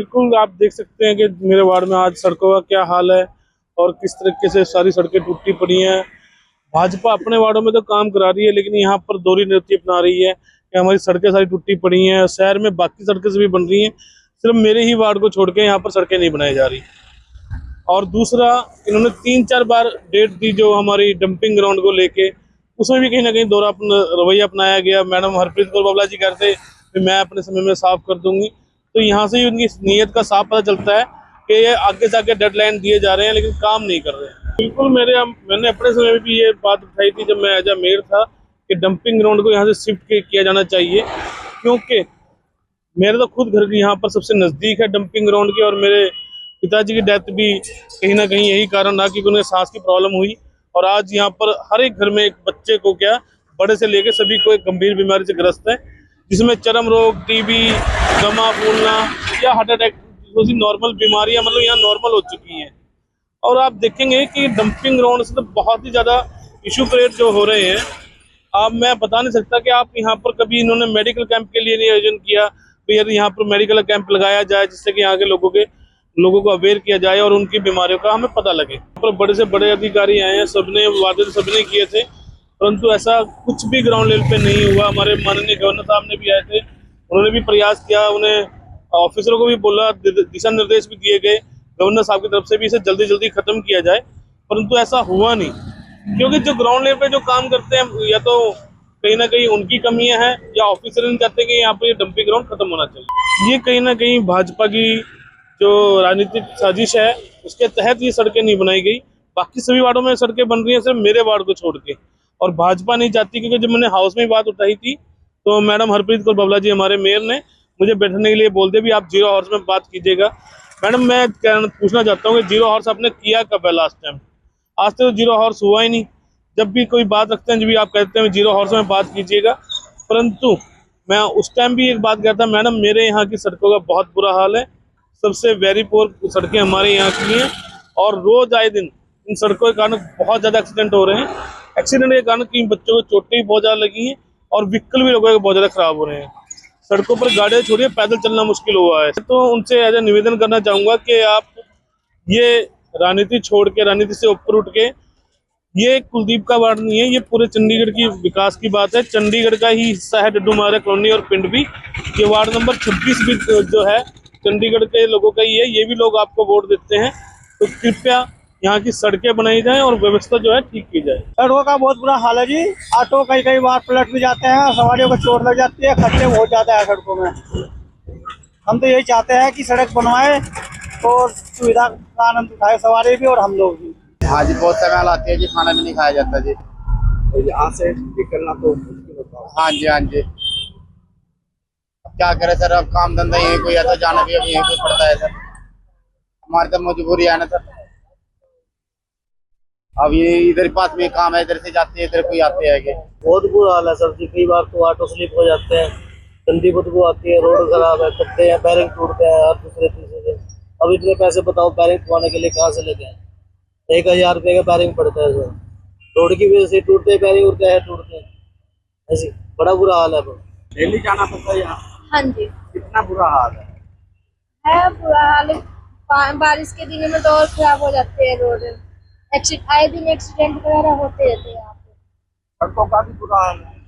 बिल्कुल, आप देख सकते हैं कि मेरे वार्ड में आज सड़कों का क्या हाल है और किस तरीके से सारी सड़कें टूटी पड़ी हैं। भाजपा अपने वार्डों में तो काम करा रही है, लेकिन यहाँ पर दोहरी नीति अपना रही है कि हमारी सड़कें सारी टूटी पड़ी हैं। शहर में बाकी सड़कें भी बन रही हैं, सिर्फ मेरे ही वार्ड को छोड़ के यहाँ पर सड़कें नहीं बनाई जा रही। और दूसरा, इन्होंने 3-4 बार डेट दी जो हमारी डंपिंग ग्राउंड को लेके, उसमें भी कहीं ना कहीं दोहरा रवैया अपनाया गया। मैडम हरप्रीत कौर बाबला जी कहते कि मैं अपने समय में साफ कर दूंगी, तो यहाँ से ही उनकी नीयत का साफ पता चलता है कि ये आगे से आगे डेडलाइन दिए जा रहे हैं लेकिन काम नहीं कर रहे हैं। बिल्कुल, मैंने अपने समय में भी ये बात उठाई थी जब मैं एज अ मेयर था कि डंपिंग ग्राउंड को यहाँ से शिफ्ट किया जाना चाहिए, क्योंकि मेरे तो खुद घर यहाँ पर सबसे नज़दीक है डंपिंग ग्राउंड के। और मेरे पिताजी की डेथ भी कहीं ना कहीं यही कारण रहा कि उन्हें सांस की प्रॉब्लम हुई। और आज यहाँ पर हर एक घर में एक बच्चे को क्या, बड़े से लेकर सभी को एक गंभीर बीमारी से ग्रस्त है, जिसमें चर्म रोग, टीबी, दमा फूलना या हार्ट अटैक जैसी नॉर्मल बीमारियां मतलब यहाँ नॉर्मल हो चुकी हैं। और आप देखेंगे कि डंपिंग ग्राउंड से तो बहुत ही ज़्यादा इशू क्रिएट जो हो रहे हैं। अब मैं बता नहीं सकता कि आप यहाँ पर कभी इन्होंने मेडिकल कैंप के लिए नहीं आयोजन किया, तो यदि यहाँ पर मेडिकल कैंप लगाया जाए जिससे कि यहाँ के लोगों को अवेयर किया जाए और उनकी बीमारियों का हमें पता लगे। पर बड़े से बड़े अधिकारी आए हैं, सबने वादे सबने किए थे, परंतु ऐसा कुछ भी ग्राउंड लेवल पे नहीं हुआ। हमारे माननीय गवर्नर साहब ने भी आए थे, उन्होंने भी प्रयास किया, उन्हें ऑफिसरों को भी बोला, दिशा निर्देश भी दिए गए गवर्नर साहब की तरफ से भी इसे जल्दी जल्दी खत्म किया जाए, परंतु ऐसा हुआ नहीं। क्योंकि जो ग्राउंड लेवल पे जो काम करते हैं या तो कहीं ना कहीं उनकी कमियां हैं या ऑफिसर नहीं चाहते कि यहाँ पर ये डंपिंग ग्राउंड खत्म होना चाहिए। ये कहीं ना कहीं भाजपा की जो राजनीतिक साजिश है उसके तहत ये सड़कें नहीं बनाई गई। बाकी सभी वार्डों में सड़कें बन रही हैं, सिर्फ मेरे वार्ड को छोड़ के। और भाजपा नहीं चाहती, क्योंकि जब मैंने हाउस में बात उठाई थी तो मैडम हरप्रीत कौर बाबला जी हमारे मेयर ने मुझे बैठने के लिए बोल दिया भी आप जीरो हॉर्स में बात कीजिएगा। मैडम मैं पूछना चाहता हूँ कि जीरो हॉर्स आपने किया कब है लास्ट टाइम? आज तक तो जीरो हॉर्स हुआ ही नहीं। जब भी कोई बात रखते हैं, जब भी आप कहते हैं जीरो हॉर्स में बात कीजिएगा, परंतु मैं उस टाइम भी एक बात कहता, मैडम मेरे यहाँ की सड़कों का बहुत बुरा हाल है, सबसे वेरी पुअर सड़कें हमारे यहाँ की हैं। और रोज आए दिन इन सड़कों के कारण बहुत ज़्यादा एक्सीडेंट हो रहे हैं। एक्सीडेंट के कारण कई बच्चों को चोटें भी बहुत ज़्यादा लगी हैं और व्हीकल भी लोगों के बहुत ज़्यादा खराब हो रहे हैं। सड़कों पर गाड़ियाँ छोड़िए, पैदल चलना मुश्किल हुआ है। तो उनसे एज ए निवेदन करना चाहूँगा कि आप ये राजनीति छोड़ के, राजनीति से ऊपर उठ के, ये कुलदीप का वार्ड नहीं है, ये पूरे चंडीगढ़ की विकास की बात है। चंडीगढ़ का ही हिस्सा है डड्डूमारा कॉलोनी और पिंड भी। ये वार्ड नंबर 26 भी जो है चंडीगढ़ के लोगों का ही है, ये भी लोग आपको वोट देते हैं। तो कृपया यहाँ की सड़कें बनाई जाएं और व्यवस्था जो है ठीक की जाए। सड़कों का बहुत बुरा हाल है जी। ऑटो कई बार पलट भी जाते हैं, सवारियों को चोट लग जाती है, खड्डे बहुत ज्यादा है सड़कों में। हम तो यही चाहते हैं कि सड़क बनवाए और सुविधा का आनंद उठाए सवारी भी और हम लोग भी। हाँ जी, बहुत समय आती है जी, खाना भी नहीं खाया जाता जी। यहाँ से निकलना तो मुश्किल होता है। हाँ जी, हाँ जी, क्या करे सर, अब काम धंधा यही कोई आता, जाना भी अब यही कोई पड़ता है सर। हमारी तो मजबूरी है ना सर। अब ये इधर पास में काम है, इधर से जाते हैं, इधर कोई आते हैं। बहुत बुरा हाल है सर जी। कई बार तो ऑटो स्लिप हो जाते हैं, गंदी बदबू आती है, रोड खराब है, खड्डे हैं, बैरिंग टूटते हैं हर दूसरे तीसरे दिन। अब इतने पैसे बताओ बैरिंग टूटवाने के लिए कहाँ से लेके आए? 1000 रुपये का बैरिंग पड़ता है सर। रोड की वजह से टूटते हैं बैरिंग और क्या है टूटते हैं ऐसे। बड़ा बुरा हाल है। डेली जाना पड़ता है यहाँ। हाँ जी, कितना बुरा हाल है बुरा हाल। बारिश के दिनों में तो और खराब हो जाते हैं रोड। आए दिन एक्सीडेंट वगैरह होते रहते हैं यहाँ पे। सड़कों का भी बुरा हाल है।